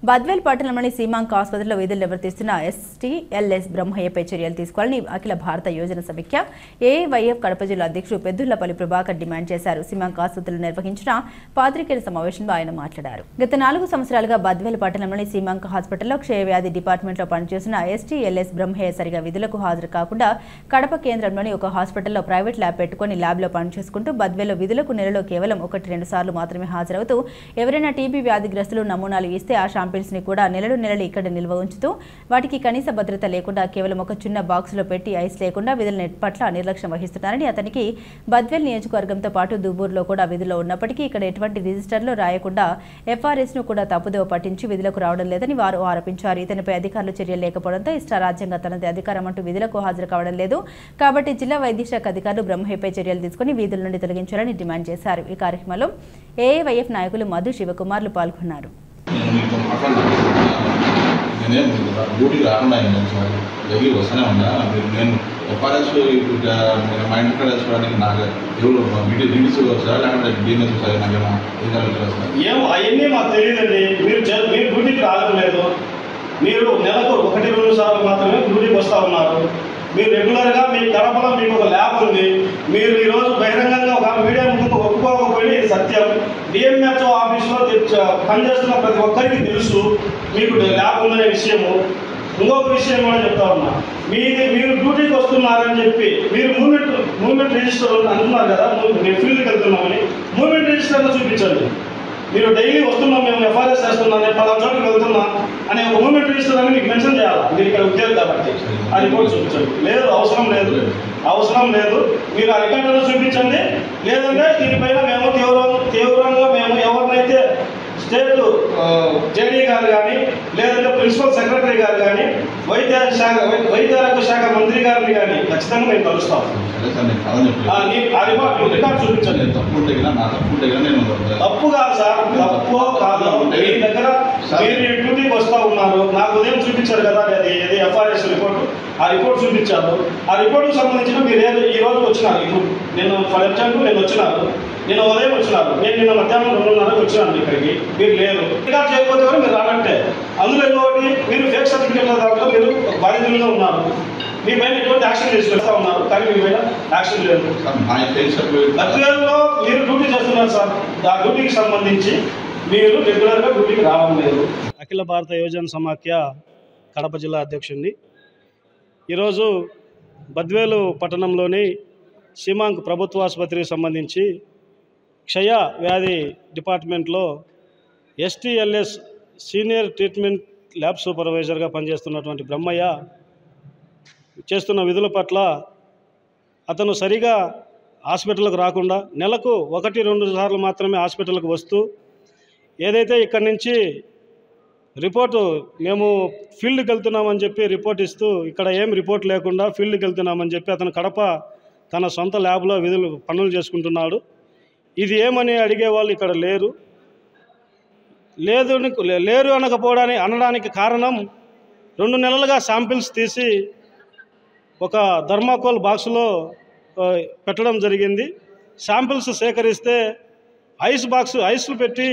బద్వేల్ పట్టణంలోని సీమాంక్ ఆసుపత్రిలో విధులు నిర్వర్తిస్తున్న STLS బ్రహ్మయ్యపై చర్యలు తీసుకోవాలని అఖిల భారత యోజన సమైక్య AAYF కడప జిల్లా అధ్యక్షుడు పెద్దుళ్లపల్లి ప్రభాకర్ డిమాండ్ చేశారు. సీమాంక్ ఆసుపత్రిలో నిర్వహించిన పాత్రికేయుల సమావేశంలో ఆయన మాట్లాడారు. గత 4 సంవత్సరాలుగా బద్వేల్ పట్టణంలోని సీమాంక్ హాస్పిటల్లో క్షయవ్యాధి డిపార్ట్మెంట్లో పనిచేస్తున్న STLS బ్రహ్మయ్య సరిగా విధులకు హాజరు కాకుండా కడప కేంద్రంలోని ఒక హాస్పిటల్లో ప్రైవేట్ ల్యాబ్ పెట్టుకుని ల్యాబ్లో పనిచేసుకుంటూ బద్వేల్లో విధులకు నెలలో కేవలం 1-2 సార్లు మాత్రమే హాజరవుతూ ఎవరైనా టీబీ వ్యాధిగ్రస్తులు నమూనాలు ఇస్తే ఆ శాంపిల్స్ ని కూడా నెలలు ఇక్కడ నిల్వ ఉంచుతూ వాటికి కనీస భద్రత లేకుండా కేవలం ఒక చిన్న బాక్స్ లో పెట్టి ఐస్ లేకుండా విధుల పట్ల నిర్లక్ష్యం వహిస్తున్నారని, అతనికి బద్వేల్ నియోజకవర్గంతో పాటు దుబ్బూరులో కూడా విధుల్లో ఉన్నప్పటికీ ఇక్కడ ఎటువంటి రిజిస్టర్లో రాయకుండా FRS ను కూడా తప్పుదోవ పట్టించి విధులకు రావడం లేదని వారు ఆరోపించారు. ఇతనిపై అధికారులు చర్యలు లేకపోవడంతో ఇష్టారాజ్యంగా తనది అధికారం అంటూ విధులకు హాజరు కావడం లేదు కాబట్టి జిల్లా వైద్య శాఖ అధికారులు బ్రహ్మయ్యపై చర్యలు తీసుకుని విధుల నుండి తొలగించాలని డిమాండ్ చేశారు. ఈ కార్యక్రమంలో AAYF నాయకులు మధు, శివకుమార్లు పాల్గొన్నారు. నేనేం డ్యూటీకి రాకుండా అయింది సార్, దగ్గరికి వస్తూనే ఉన్నా. నేను FRS మా ఇంటికి వేసుకోవడానికి నాకు ఎవరు డీడీసీ సార్ లేకపోతే DNS సార్ నాకేమో ఏమో అవన్నీ మాకు తెలియదండి. మీరు డ్యూటీకి రాలేదు. మీరు నెలకు 1-2 సార్లు మాత్రమే డ్యూటీకి వస్తూ ఉన్నారు. మీరు రెగ్యులర్గా మీ కడపలో మీకు ఒక ల్యాబ్ ఉంది. మీరు ఈరోజు బహిరంగంగా ఒక మీడియా ముందుకు ఒప్పుకోకపోయి సత్యం. DMHO ఆఫీస్లో పనిచేస్తున్న ప్రతి ఒక్కరికి తెలుసు మీకు ల్యాబ్ ఉందనే విషయము. ఇంకొక విషయం కూడా చెప్తా ఉన్నా, మీరు డ్యూటీకి వస్తున్నారని చెప్పి మీరు మూవ్మెంట్ రిజిస్టర్ అంటున్నారు కదా, మీరు ఫీల్డ్కి వెళ్తున్నామని మూవ్మెంట్ రిజిస్టర్లో చూపించండి. మీరు డైలీ వస్తున్నాం, మేము FRS చేస్తున్నాం, నేను 10 చోట్లకి వెళ్తున్నా అనే ఒక మూవ్మెంట్ రిజిస్టర్ అని మీకు మెన్షన్ చేయాలి. మీరు ఇక్కడ ఉద్యోగం కాబట్టి ఆ రిపోర్ట్ చూపించండి. లేదు, అవసరం లేదు. మీరు ఆ రికార్డులో చూపించండి. లేదంటే దీనిపైన మేము తీవ్రంగా మేము ఎవరినైతే స్టేట్ JD గారు కానీ లేదంటే ప్రిన్సిపల్ సెక్రటరీ గారు కానీ వైద్యారోగ్య శాఖ మంత్రి గారిని కానీ ఖచ్చితంగా మేము కలుస్తాం. రికార్డు చూపించండి. తప్పు కాదు సార్, తప్పు కాదు. మీ దగ్గర మీరు డ్యూటీకి వస్తూ ఉన్నారు, నాకు ఉదయం చూపించారు కదా అది FRS రిపోర్టు. ఆ రిపోర్ట్ చూపించారు. ఆ రిపోర్టుకు సంబంధించిన మీరు ఈ రోజు వచ్చినారు. ఇప్పుడు నేను ఫర్ ఎగ్జాంపుల్ నేను ఉదయం వచ్చినారు, నేను నిన్న మధ్యాహ్నం 2:30కి వచ్చినాను ఇక్కడికి. మీరు లేరు. రికార్డ్ చేయకపోతే కూడా మీరు రానంటే అందులో ఇంకొకటి మీరు ఫేక్ సర్టిఫికేట్ల దాంట్లో మీరు బాధితులుగా ఉన్నారు. మీ పైన ఎటువంటి యాక్షన్ తీసుకెళ్తా ఉన్నారు కానీ మీ పైన యాక్షన్ లేదు. బద్వేల్లో మీరు డ్యూటీ చేస్తున్నారు సార్, ఆ డ్యూటీకి సంబంధించి మీరు రెగ్యులర్గా డ్యూటీకి రావడం లేదు. అఖిల భారత యోజన సమాఖ్య కడప జిల్లా అధ్యక్షుడిని. ఈరోజు బద్వేలు పట్టణంలోని సీమాంక్ ప్రభుత్వ ఆసుపత్రికి సంబంధించి క్షయ వ్యాధి డిపార్ట్మెంట్లో STLS సీనియర్ ట్రీట్మెంట్ ల్యాబ్ సూపర్వైజర్గా పనిచేస్తున్నటువంటి బ్రహ్మయ్య చేస్తున్న విధుల పట్ల అతను సరిగా హాస్పిటల్కు రాకుండా నెలకు 1-2 సార్లు మాత్రమే హాస్పిటల్కు వస్తూ ఏదైతే ఇక్కడి నుంచి రిపోర్టు మేము ఫీల్డ్కి వెళ్తున్నామని చెప్పి రిపోర్ట్ ఇస్తూ ఇక్కడ ఏం రిపోర్ట్ లేకుండా ఫీల్డ్కి వెళ్తున్నామని చెప్పి అతను కడప తన సొంత ల్యాబ్లో పనులు చేసుకుంటున్నాడు. ఇది ఏమని అడిగేవాళ్ళు ఇక్కడ లేరు అనడానికి కారణం 2 నెలలుగా శాంపిల్స్ తీసి ఒక థర్మాకోల్ బాక్సులో పెట్టడం జరిగింది. శాంపిల్స్ సేకరిస్తే ఐస్లు పెట్టి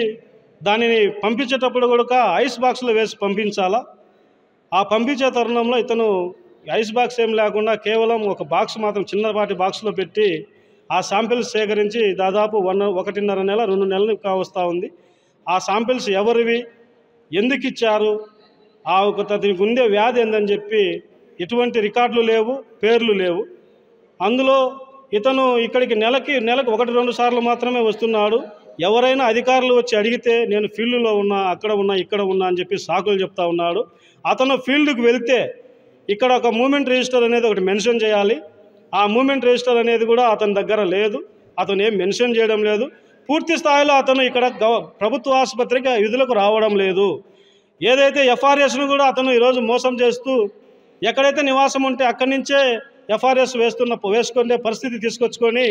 దానిని పంపించేటప్పుడు కూడా ఐస్ బాక్స్లో వేసి పంపించాలా. ఆ పంపించే తరుణంలో ఇతను ఐస్ బాక్స్ ఏం లేకుండా కేవలం ఒక బాక్స్ మాత్రం చిన్నపాటి బాక్స్లో పెట్టి ఆ శాంపిల్స్ సేకరించి దాదాపు 1.5 నెల 2 నెలలు కావస్తూ ఉంది. ఆ శాంపిల్స్ ఎవరివి, ఎందుకు ఇచ్చారు, అతనికి ఉండే వ్యాధి ఏందని చెప్పి ఎటువంటి రికార్డులు లేవు, పేర్లు లేవు. అందులో ఇతను ఇక్కడికి నెలకు 1-2 సార్లు మాత్రమే వస్తున్నాడు. ఎవరైనా అధికారులు వచ్చి అడిగితే నేను ఫీల్డ్లో ఉన్నా, అక్కడ ఉన్నా, ఇక్కడ ఉన్నా అని చెప్పి సాకులు చెప్తా ఉన్నాడు. అతను ఫీల్డ్కి వెళ్తే ఇక్కడ ఒక మూమెంట్ రిజిస్టర్ అనేది ఒకటి మెన్షన్ చేయాలి. ఆ మూమెంట్ రిజిస్టర్ అనేది కూడా అతని దగ్గర లేదు. అతను ఏం మెన్షన్ చేయడం లేదు. పూర్తి స్థాయిలో అతను ఇక్కడ ప్రభుత్వ ఆసుపత్రికి విధులకు రావడం లేదు. ఏదైతే FRSను కూడా అతను ఈరోజు మోసం చేస్తూ ఎక్కడైతే నివాసం ఉంటే అక్కడి నుంచే FRS వేసుకునే పరిస్థితి తీసుకొచ్చుకొని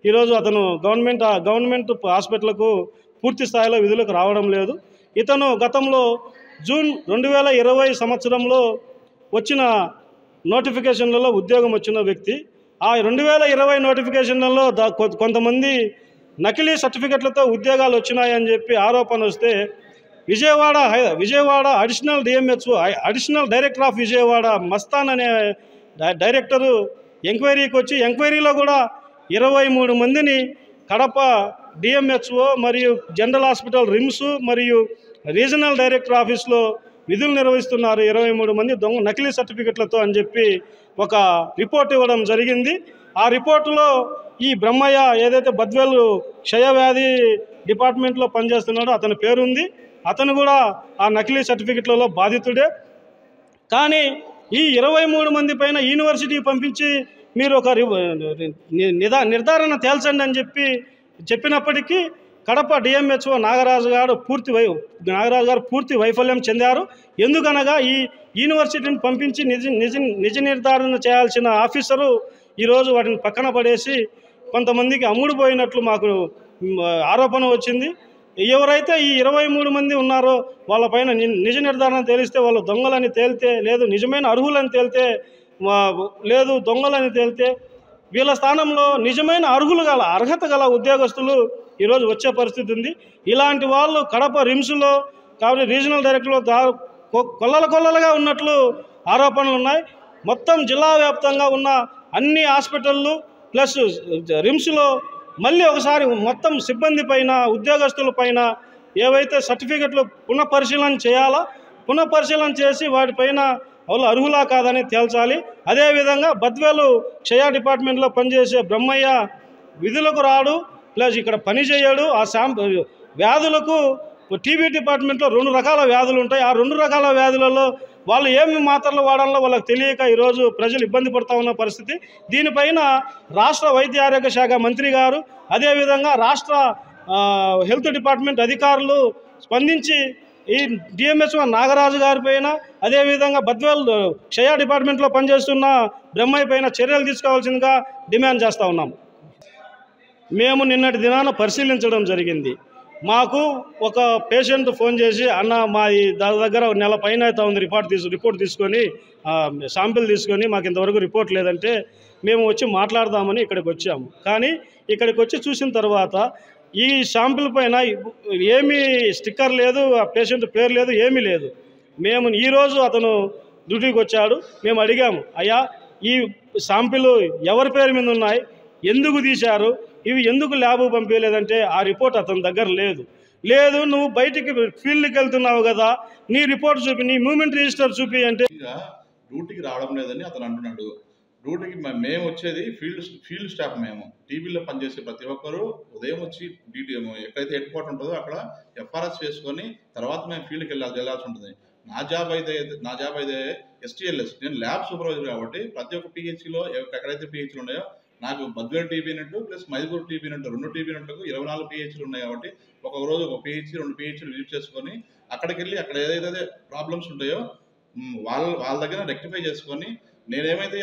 ఈరోజు అతను గవర్నమెంట్ హాస్పిటల్కు పూర్తి స్థాయిలో విధులకు రావడం లేదు. ఇతను గతంలో జూన్ 2020 సంవత్సరంలో వచ్చిన నోటిఫికేషన్లలో ఉద్యోగం వచ్చిన వ్యక్తి. ఆ 2020 నోటిఫికేషన్లలో కొంతమంది నకిలీ సర్టిఫికెట్లతో ఉద్యోగాలు వచ్చినాయని చెప్పి ఆరోపణ వస్తే Vijayawada additional DMHO additional director of Vijayawada Mastan అనే డైరెక్టరు ఎంక్వైరీకి వచ్చి ఎంక్వైరీలో కూడా 23 మందిని కడప డిఎంహెచ్ఓ మరియు జనరల్ హాస్పిటల్ రిమ్స్ మరియు రీజనల్ డైరెక్టర్ ఆఫీస్లో విధులు నిర్వహిస్తున్నారు 23 మంది నకిలీ సర్టిఫికెట్లతో అని చెప్పి ఒక రిపోర్ట్ ఇవ్వడం జరిగింది. ఆ రిపోర్టులో ఈ బ్రహ్మయ్య ఏదైతే బద్వేలు క్షయవ్యాధి డిపార్ట్మెంట్లో పనిచేస్తున్నాడో అతని పేరుంది. అతను కూడా ఆ నకిలీ సర్టిఫికెట్లలో బాధితుడే. కానీ ఈ 23 మంది పైన యూనివర్సిటీకి పంపించి మీరు ఒక నిర్ధారణ తేల్చండి అని చెప్పినప్పటికీ కడప డిఎంహెచ్ఓ నాగరాజు గారు పూర్తి వైఫల్యం చెందారు. ఎందుకనగా ఈ యూనివర్సిటీని పంపించి నిజ నిర్ధారణ చేయాల్సిన ఆఫీసరు ఈరోజు వాటిని పక్కన పడేసి కొంతమందికి అమ్ముడుపోయినట్లు మాకు ఆరోపణ వచ్చింది. ఎవరైతే ఈ 23 మంది ఉన్నారో వాళ్ళపైన నిజ నిర్ధారణ తేలిస్తే వాళ్ళు దొంగలని తేలితే, లేదు నిజమైన అర్హులని తేలితే, లేదు దొంగలని తేలితే వీళ్ళ స్థానంలో నిజమైన అర్హత గల ఉద్యోగస్తులు ఈరోజు వచ్చే పరిస్థితి ఉంది. ఇలాంటి వాళ్ళు కడప రిమ్స్లో కాబట్టి రీజనల్ డైరెక్టర్లో కొల్లలుగా ఉన్నట్లు ఆరోపణలు ఉన్నాయి. మొత్తం జిల్లా వ్యాప్తంగా ఉన్న అన్ని హాస్పిటళ్ళు ప్లస్ రిమ్స్లో మళ్ళీ ఒకసారి మొత్తం సిబ్బంది పైన ఉద్యోగస్తుల పైన ఏవైతే సర్టిఫికెట్లు పునఃపరిశీలన చేయాలా, పునఃపరిశీలన చేసి వాటిపైన వాళ్ళు అర్హులా కాదని తేల్చాలి. అదేవిధంగా బద్వేలు క్షయ డిపార్ట్మెంట్లో పనిచేసే బ్రహ్మయ్య విధులకు రాడు, ప్లస్ ఇక్కడ పని చేయడు. ఆ వ్యాధులకు టీబీ డిపార్ట్మెంట్లో 2 రకాల వ్యాధులు ఉంటాయి. ఆ 2 రకాల వ్యాధులలో వాళ్ళు ఏమి మాత్రలు వాడాలో వాళ్ళకి తెలియక ఈరోజు ప్రజలు ఇబ్బంది పడుతూ ఉన్న పరిస్థితి. దీనిపైన రాష్ట్ర వైద్య ఆరోగ్య శాఖ మంత్రి గారు, అదేవిధంగా రాష్ట్ర హెల్త్ డిపార్ట్మెంట్ అధికారులు స్పందించి ఈ డిఎంహెచ్ఓ నాగరాజు గారి పైన, అదేవిధంగా బద్వేల్ క్షయ డిపార్ట్మెంట్లో పనిచేస్తున్న బ్రహ్మయ్య పైన చర్యలు తీసుకోవాల్సిందిగా డిమాండ్ చేస్తూ ఉన్నాం. మేము నిన్నటి దినాన పరిశీలించడం జరిగింది. మాకు ఒక పేషెంట్ ఫోన్ చేసి, అన్న మాది దగ్గర నెల పైన అవుతా ఉంది రిపోర్ట్ తీసుకొని శాంపిల్ తీసుకొని మాకు ఇంతవరకు రిపోర్ట్ లేదంటే మేము వచ్చి మాట్లాడదామని ఇక్కడికి వచ్చాము. కానీ ఇక్కడికి వచ్చి చూసిన తర్వాత ఈ శాంపిల్ పైన ఏమీ స్టిక్కర్ లేదు, ఆ పేషెంట్ పేరు లేదు, ఏమీ లేదు. మేము ఈరోజు అతను డ్యూటీకి వచ్చాడు. మేము అడిగాము, అయ్యా ఈ శాంపిల్ ఎవరి పేరు మీద ఉన్నాయి, ఎందుకు తీశారు, ఇవి ఎందుకు ల్యాబ్ పంపించలేదంటే ఆ రిపోర్ట్ అతని దగ్గర లేదు నువ్వు బయటికి ఫీల్డ్కి వెళ్తున్నావు కదా, నీ రిపోర్ట్ చూపి, నీ మూమెంట్ రిజిస్టర్ చూపి అంటే డ్యూటీకి రావడం లేదని అతను అంటున్నాడు. డ్యూటీకి మేము వచ్చేది ఫీల్డ్ స్టాఫ్. మేము టీవీలో పనిచేసే ప్రతి ఒక్కరూ ఉదయం వచ్చి ఎక్కడైతే హెడ్ క్వార్టర్ ఉంటుందో అక్కడ ఎఫ్ఆర్ఎస్ వేసుకొని తర్వాత మేము ఫీల్డ్కి వెళ్ళాల్సి ఉంటుంది. నా జాబ్ అయితే STLS. నేను ల్యాబ్ సూపర్వైజర్ కాబట్టి ప్రతి ఒక్క PHCలో ఎక్కడైతే PHCలు ఉన్నాయో నాకు Badvel TB net plus Mydukur TB net 2 TB నెట్లకు 24 PHCలు ఉన్నాయి కాబట్టి ఒక రోజు ఒక PHC 2 PHCలు విజిట్ చేసుకొని అక్కడికి వెళ్ళి అక్కడ ఏదైతే ప్రాబ్లమ్స్ ఉంటాయో వాళ్ళ దగ్గర రెక్టిఫై చేసుకొని నేనేమైతే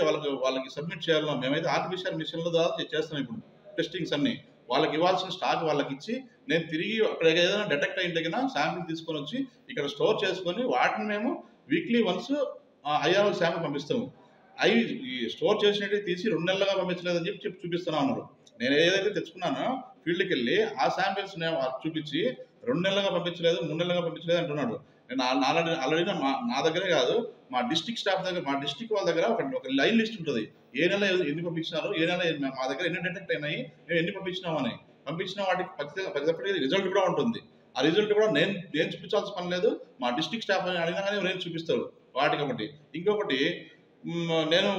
వాళ్ళకి సబ్మిట్ చేయాలనో మేమైతే ఆర్టిఫిషియల్ మిషన్ల ద్వారా చేస్తాం. ఇప్పుడు టెస్టింగ్స్ అన్నీ వాళ్ళకి ఇవ్వాల్సిన స్టాక్ వాళ్ళకి ఇచ్చి నేను తిరిగి అక్కడ ఏదైనా డిటెక్ట్ అయిన దగ్గర శాంపిల్ తీసుకొని వచ్చి ఇక్కడ స్టోర్ చేసుకొని వాటిని మేము వీక్లీ వన్స్ IR శాంపిల్ పంపిస్తాము. అవి స్టోర్ చేసినట్టు తీసి 2 నెలలుగా పంపించలేదని చెప్పి చూపిస్తున్నా ఉన్నారు. నేను ఏదైతే తెచ్చుకున్నానో ఫీల్డ్కి వెళ్ళి ఆ శాంపిల్స్ చూపించి 2 నెలలుగా పంపించలేదు, 3 నెలలుగా పంపించలేదు అంటున్నాడు. నేను ఆల్రెడీ నా దగ్గరే కాదు, మా డిస్ట్రిక్ట్ స్టాఫ్ దగ్గర, మా డిస్ట్రిక్ట్ వాళ్ళ దగ్గర ఒక లైన్ లిస్ట్ ఉంటుంది. ఏ నెల ఎన్ని పంపించినారు, ఏ నెల మా దగ్గర ఎన్ని డిటెక్ట్ అయినాయి, మేము ఎన్ని పంపించినామని. పంపించిన వాటికి ప్రతి రిజల్ట్ కూడా ఉంటుంది. ఆ రిజల్ట్ కూడా నేను చూపించాల్సిన పని లేదు, మా డిస్ట్రిక్ట్ స్టాఫ్ అని అడిగినా కానీ నేను చూపిస్తారు వాటికి. ఒకటి ఇంకొకటి, నేను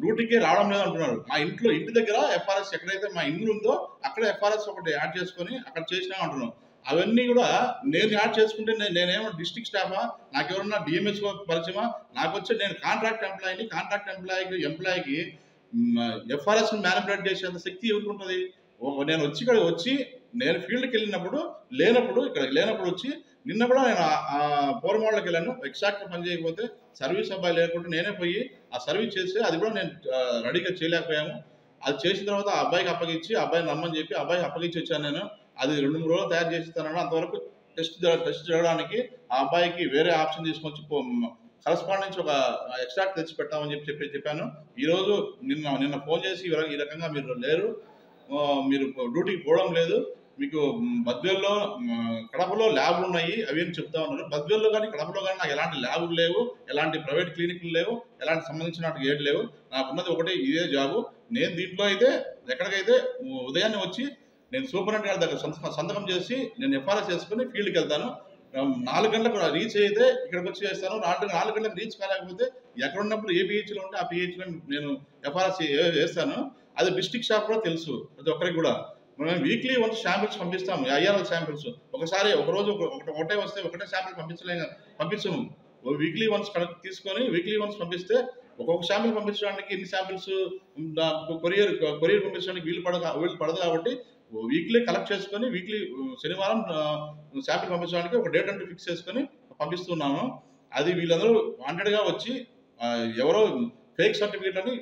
డ్యూటీకి రావడం లేదు అంటున్నాడు. మా ఇంటి దగ్గర FRS ఎక్కడైతే మా ఇల్లు ఉందో అక్కడ FRS ఒకటి యాడ్ చేసుకొని అక్కడ చేసినా అంటున్నాను. అవన్నీ కూడా నేను యాడ్ చేసుకుంటే నేనేమో డిస్ట్రిక్ట్ స్టాఫా, నాకెవరన్నా DMHO పరిచయమా, నాకు వచ్చి నేను కాంట్రాక్ట్ ఎంప్లాయీకి FRSని మ్యానిపులేట్ చేసేంత శక్తి ఎవరికి ఉంటుంది? నేను వచ్చి నేను ఫీల్డ్కి వెళ్ళినప్పుడు ఇక్కడికి లేనప్పుడు వచ్చి నిన్న కూడా నేను పోర్మాల్లోకి వెళ్ళాను. ఎగ్జాక్ట్గా పని చేయకపోతే సర్వీస్ అబ్బాయి లేకుంటే నేనే పోయి ఆ సర్వీస్ చేసి అది కూడా నేను రెడీగా చేయలేకపోయాము. అది చేసిన తర్వాత ఆ అబ్బాయికి అప్పగించి అబ్బాయిని రమ్మని చెప్పి అబ్బాయికి అప్పగించి వచ్చాను. నేను అది 2-3 రోజులు తయారు చేస్తాను. అంతవరకు టెస్ట్ జరగడానికి ఆ అబ్బాయికి వేరే ఆప్షన్ తీసుకొచ్చి కరస్పాండెన్స్ ఒక ఎక్స్ట్రాక్ట్ తెచ్చి పెట్టామని చెప్పాను. ఈరోజు నిన్న ఫోన్ చేసి ఈ రకంగా మీరు లేరు, మీరు డ్యూటీకి పోవడం లేదు, మీకు బద్వేల్లో కడపలో ల్యాబ్లు ఉన్నాయి అవి అని చెప్తా ఉన్నారు. బద్వేల్లో కానీ కడపలో కానీ నాకు ఎలాంటి ల్యాబ్లు లేవు, ఎలాంటి ప్రైవేట్ క్లినిక్లు లేవు, ఎలాంటి సంబంధించిన ఏడు లేవు. నాకున్నది ఒకటే ఇదే జాబు. నేను దీంట్లో అయితే ఎక్కడికైతే ఉదయాన్నే వచ్చి నేను సూపరింటెండెంట్ గారి దగ్గర సంతకం చేసి నేను ఎఫ్ఆర్ఎస్ చేసుకుని ఫీల్డ్కి వెళ్తాను. 4 గంటలకు రీచ్ అయితే ఇక్కడికి వచ్చి చేస్తాను. 4 గంటలకు రీచ్ కాలేకపోతే ఎక్కడ ఉన్నప్పుడు ఏ పిహెచ్లో ఉంటే ఆ పిహెచ్లో నేను ఎఫ్ఆర్ఎస్ చేస్తాను. అది డిస్ట్రిక్ట్ షాప్ కూడా తెలుసు ప్రతి ఒక్కరికి కూడా. మనం వీక్లీ వన్స్ శాంపిల్స్ పంపిస్తాము, ఐఆర్ఎల్ శాంపిల్స్. ఒకసారి ఒకరోజు ఒకటే వస్తే ఒకటే శాంపిల్ పంపించము. వీక్లీ వన్స్ తీసుకొని వీక్లీ వన్స్ పంపిస్తే ఒక్కొక్క శాంపిల్ పంపించడానికి ఇన్ని శాంపిల్స్ కొరియర్ పంపించడానికి వీలు పడదు. కాబట్టి వీక్లీ కలెక్ట్ చేసుకొని వీక్లీ శనివారం శాంపిల్ పంపించడానికి ఒక డేట్ అంటూ ఫిక్స్ చేసుకొని పంపిస్తున్నాము. అది వీళ్ళందరూ వాంటెడ్గా వచ్చి ఎవరో ఫేక్ సర్టిఫికేట్ అని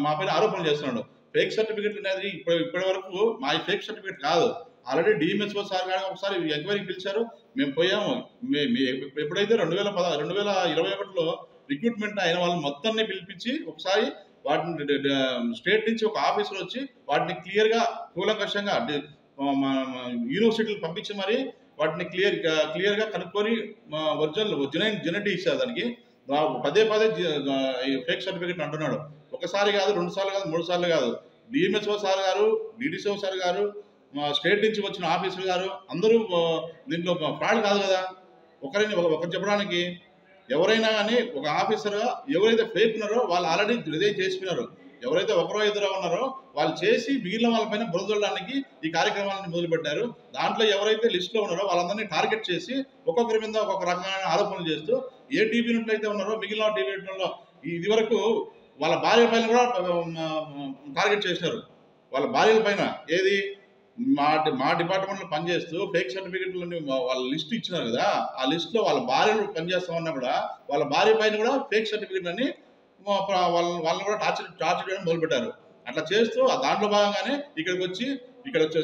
మా పైన ఆరోపణలు చేస్తున్నాడు. ఫేక్ సర్టిఫికేట్ అనేది ఇప్పటి వరకు మా ఫేక్ సర్టిఫికేట్ కాదు. ఆల్రెడీ డిఎంహెచ్ఓ సార్ గారు ఒకసారి ఎంక్వైరీకి పిలిచారు, మేము పోయాము. ఎప్పుడైతే 2021లో రిక్రూట్మెంట్ అయిన వాళ్ళు మొత్తాన్ని పిలిపించి ఒకసారి వాటిని స్టేట్ నుంచి ఒక ఆఫీసర్ వచ్చి వాటిని క్లియర్గా కూలంకషంగా యూనివర్సిటీలు పంపించి మరి వాటిని క్లియర్గా కనుక్కొని జెనెటిక్ ఇచ్చారు. దానికి పదే ఫేక్ సర్టిఫికేట్ అంటున్నాడు. ఒకసారి కాదు, 2 సార్లు కాదు, 3 సార్లు కాదు. డిఎంహెచ్ఓ సార్ గారు, డిడిసిఓ సార్ గారు, స్టేట్ నుంచి వచ్చిన ఆఫీసర్ గారు అందరూ దీంట్లో ఫ్రాడ్ కాదు కదా. ఒకరు చెప్పడానికి ఎవరైనా కానీ ఒక ఆఫీసర్గా ఎవరైతే ఫేక్ ఉన్నారో వాళ్ళు ఆల్రెడీ రిజైన్ చేసిపోయినారు. ఎవరైతే ఒకరో ఇద్దరు ఉన్నారో వాళ్ళు చేసి మిగిలిన వాళ్ళపైన బురదడానికి ఈ కార్యక్రమాలను మొదలుపెట్టారు. దాంట్లో ఎవరైతే లిస్టులో ఉన్నారో వాళ్ళందరినీ టార్గెట్ చేసి ఒక్కొక్కరి మీద ఒక్కొక్క రకమైన ఆరోపణలు చేస్తూ ఏ టీవీ యూనిట్లు అయితే ఉన్నారో మిగిలిన టీవీ యూనిట్లలో ఇది వరకు వాళ్ళ భార్య పైన కూడా టార్గెట్ చేసినారు. వాళ్ళ భార్యల పైన ఏది మా డిపార్ట్మెంట్లో పనిచేస్తూ ఫేక్ సర్టిఫికెట్లని వాళ్ళ లిస్ట్ ఇచ్చినారు కదా, ఆ లిస్ట్లో వాళ్ళ భార్యలు పనిచేస్తామన్నా కూడా వాళ్ళ భార్య పైన కూడా ఫేక్ సర్టిఫికెట్లని వాళ్ళని కూడా టార్చర్ చేయడం మొదలుపెట్టారు. అట్లా చేస్తూ దాంట్లో భాగంగానే ఇక్కడికి వచ్చి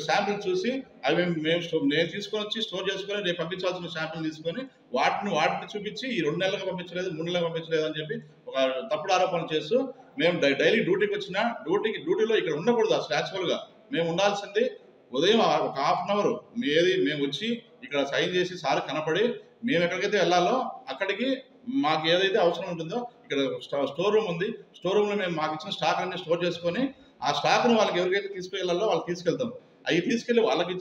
శాంపిల్ చూసి అవి నేను తీసుకొని వచ్చి స్టోర్ చేసుకొని రేపు పంపించాల్సిన శాంపిల్ తీసుకొని వాటిని చూపించి ఈ 2 నెలలకు పంపించలేదు, 3 నెలలకు పంపించలేదు అని చెప్పి ఒక తప్పుడు ఆరోపణ చేస్తూ మేము డైలీ డ్యూటీకి వచ్చిన డ్యూటీలో ఇక్కడ ఉండకూడదు. అసలు యాక్చువల్గా మేము ఉండాల్సింది ఉదయం ఒక హాఫ్ అన్ అవర్ మేము వచ్చి ఇక్కడ సైన్ చేసి సార్ కనపడి మేము ఎక్కడికైతే వెళ్ళాలో అక్కడికి మాకు ఏదైతే అవసరం ఉంటుందో ఇక్కడ స్టోర్ రూమ్ ఉంది, స్టోర్ రూమ్లో మేము మాకు ఇచ్చిన స్టాక్ అన్ని స్టోర్ చేసుకొని ఆ స్టాక్ను వాళ్ళకి ఎవరికైతే తీసుకెళ్ళాలో వాళ్ళకి తీసుకెళ్తాం. అవి తీసుకెళ్ళి వాళ్ళకి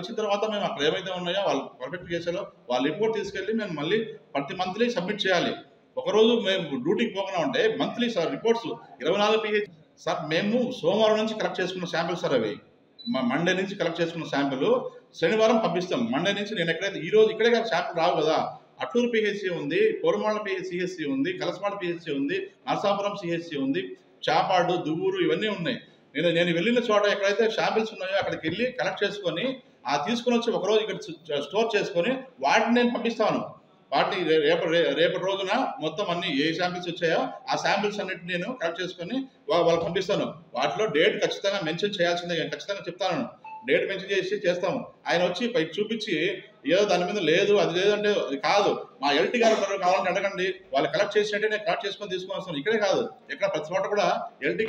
ఇచ్చిన తర్వాత మేము అక్కడ ఏమైతే ఉన్నాయో వాళ్ళు పర్ఫెక్ట్ చేసాలో వాళ్ళ రిపోర్ట్ తీసుకెళ్ళి మేము మళ్ళీ ప్రతి మంత్లీ సబ్మిట్ చేయాలి. ఒకరోజు మేము డ్యూటీకి పోకుండా ఉంటే monthly sir reports 24 PH sir మేము సోమవారం నుంచి కలెక్ట్ చేసుకున్న శాంపిల్ సార్ అవి మండే నుంచి కలెక్ట్ చేసుకున్న శాంపిల్ శనివారం పంపిస్తాం. మండే నుంచి నేను ఎక్కడైతే ఈరోజు ఇక్కడే కాదు శాంపిల్ రావు కదా, అట్టూరు పిహెచ్సి ఉంది, కోరమాళ్ళ సిహెచ్సి ఉంది, కలసపాడు పిహెచ్సి ఉంది, నరసాపురం సిహెచ్సి ఉంది, చాపాడు, దువ్వూరు ఇవన్నీ ఉన్నాయి. నేను వెళ్ళిన చోట ఎక్కడైతే శాంపిల్స్ ఉన్నాయో అక్కడికి వెళ్ళి కలెక్ట్ చేసుకొని తీసుకొని వచ్చి ఒకరోజు ఇక్కడ స్టోర్ చేసుకొని వాటిని నేను పంపిస్తాను. వాటిని రేపటి రోజున మొత్తం అన్ని ఏ శాంపిల్స్ వచ్చాయో ఆ శాంపిల్స్ అన్నిటిని నేను కలెక్ట్ చేసుకొని వాళ్ళకి పంపిస్తాను. వాటిలో డేట్ ఖచ్చితంగా మెన్షన్ చేయాల్సిందే, ఖచ్చితంగా చెప్తాను. డేట్ మెన్షన్ చేస్తాము. ఆయన వచ్చి పై చూపించి ఏదో దాని మీద లేదు అది లేదంటే అది కాదు, మా ఎల్టీ గారు కావాలంటే అడగండి, వాళ్ళు కలెక్ట్ చేసినట్టే నేను కలెక్ట్ చేసుకొని తీసుకొని వస్తాను. ఇక్కడే కాదు ఎక్కడ ప్రతి చోట కూడా ఎల్టీ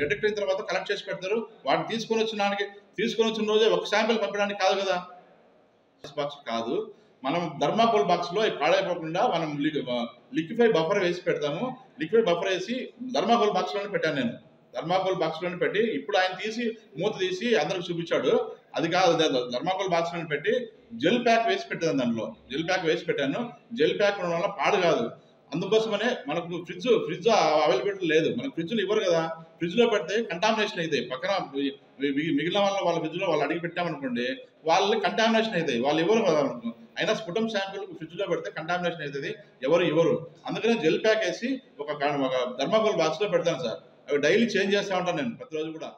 డిటెక్ట్ అయిన తర్వాత కలెక్ట్ చేసి పెడతారు. వాటిని తీసుకొని వచ్చిన రోజే ఒక శాంపిల్ పంపడానికి కాదు కదా, బాక్స్ కాదు. మనం థర్మాకోల్ బాక్స్లో పాడైపోకుండా మనం లిక్విఫై బఫర్ వేసి పెడతాము. లిక్విఫై బఫర్ వేసి థర్మాకోల్ బాక్స్లోనే పెట్టాను నేను. థర్మాకోల్ బాక్స్లోనే పెట్టి ఇప్పుడు ఆయన మూత తీసి అందరికి చూపించాడు. అది కాదు, థర్మాకోల్ బాక్స్లోనే పెట్టి జెల్ ప్యాక్ వేసి పెట్టాను. దాంట్లో జెల్ ప్యాక్ వేసి పెట్టాను. జెల్ ప్యాక్ ఉండడం వల్ల పాడు కాదు. అందుకోసమనే మనకు ఫ్రిడ్జ్ అవైలబిలిటీ లేదు. మనకు ఫ్రిడ్జ్లు ఇవ్వరు కదా, ఫ్రిడ్జ్లో పెడితే కంటామినేషన్ అవుతాయి. పక్కన మిగిలిన వాళ్ళ ఫ్రిడ్జ్లో వాళ్ళు అడిగి పెట్టామనుకోండి వాళ్ళకి కంటామినేషన్ అవుతాయి, వాళ్ళు ఇవ్వరు కదా. అయినా స్ఫుటం శాంపిల్ ఫ్రిడ్జ్లో పెడితే కంటామినేషన్ అవుతుంది, ఎవరు ఇవ్వరు. అందుకనే జెల్ ప్యాక్ వేసి ఒక థర్మాకోల్ బాక్స్లో పెడతాను సార్. అవి డైలీ చేంజ్ చేస్తూ ఉంటాను నేను ప్రతిరోజు కూడా.